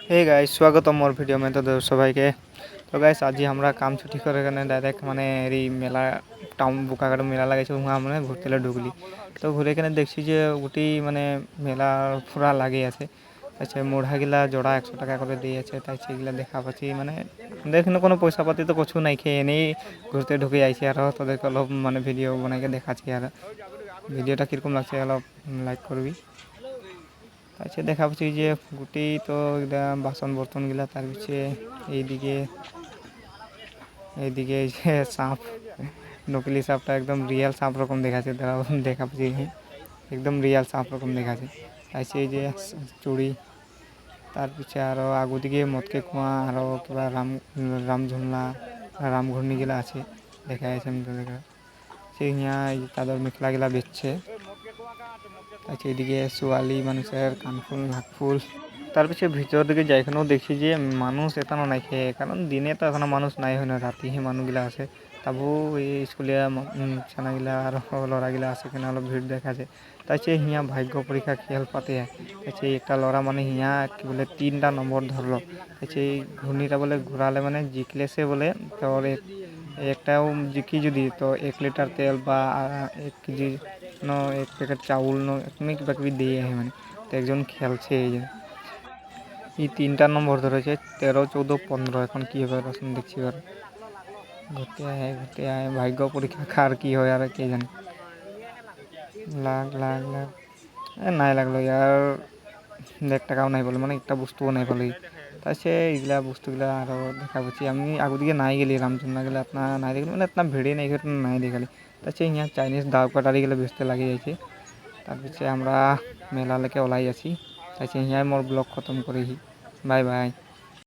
Hey guys स्वागतम मोर video में। तो সবাইকে তো গাইস আজি আমরা কাম ছুটি করে এখানে ডাইরেক্ট মানে এই মেলা টাউন বোকাঘাট মেলা লাগাইছে আমরা ঘুরতে ঢুকলি। তো ঘুরে এখানে দেখছি যে গোটি মানে মেলা পুরা লাগে আছে। আচ্ছা মোড়াগিলা জোড়া 100 টাকা করে দিয়েছে, তাই সেগুলা দেখা পাচ্ছি। মানে দেখেন কোনো পয়সা পাতি তো কিছু নাই, খেয়ে এনেই ঘুরতে ঢুকে আইছি। আর তোদেরকে অলপ মানে ভিডিও বানাইকে দেখাচ্ছি। আর ভিডিওটা কীরকম লাগছে অলপ লাইক করবি। আচ্ছা দেখা পাচ্ছি যে গুটি তো বাসন বর্তনগুলা, তার পিছিয়ে এইদিকে এইদিকে এই যে সাপ, নকলি সাপটা একদম রিয়েল সাপ রকম দেখাচ্ছে। দেখা পাচ্ছি একদম রিয়েল সাপ রকম দেখাচ্ছে। আচ্ছা এই যে চুড়ি, তার পিছিয়ে আরও আগু দিকে মদকে কুয়া, আরও কিবা রামঝুমলা রামঘূর্ণিগুলা আছে দেখা যাচ্ছে। আমি তো দেখা সেই এই চাদর মেখলাগুলা বেচছে। আচ্ছা এদিকে সোয়ালি মানুষের কানফুল নাকফুল। তার পিছিয়ে ভিতর দিকে যাই, এখানেও দেখছি যে মানুষ এখানে নাই খেয়ে, কারণ দিনে তো এখনো মানুষ নাই হয় না, রাতিহে মানুষগুলা আছে। তাবু এই স্কুলিয়া ছানাগুলা আর লড়াগুলা আছে কিনা অলপ ভিড় দেখা যায়। তাই সে হিয়া ভাগ্য পরীক্ষা খেয়াল পাতে তাই সেই একটা লড়া মানে হিয়া কি বলে 3টা নম্বর ধরলো। তাই সেই ঘূর্ণিটা বলে ঘোরালে মানে জিতলে সে বলে তোর একটাও জিকি যদি তো 1 লিটার তেল বা 1 কেজি 1 প্যাকেট চাউল এমনি কিবা কিবি দিয়ে মানে। তো একজন খেলছে এই 3টা নম্বর ধরেছে 13, 14, 15। এখন কী হবে রসুন দেখছি। আর ঘুরতে আয় ভাগ্য পরীক্ষা কার কী হয় আর কে জানে। লাখ লাখ লাখ নাই লাগলো ইয়ার 1 টাকাও নাই বলে, মানে একটা বস্তুও নাই বলে। তাই সে এইগুলা বস্তুগুলা আরও দেখা পাচ্ছি। আমি আগদিকে নাই গেলি রামচন্দ্র গেলে আপনার নাই দেখলি মানে আপনার ভিড়ে নাই ঘটনা নাই দেখালি। তাই সে ইয়া চাইনিজ দাও কাটারিগুলো বেচতে লাগে যাইছে। তার পিছিয়ে আমরা মেলা লেকে ওলাই আছি। তাই সে ইয়া মোর ব্লগ খতম করেছি। Bye bye.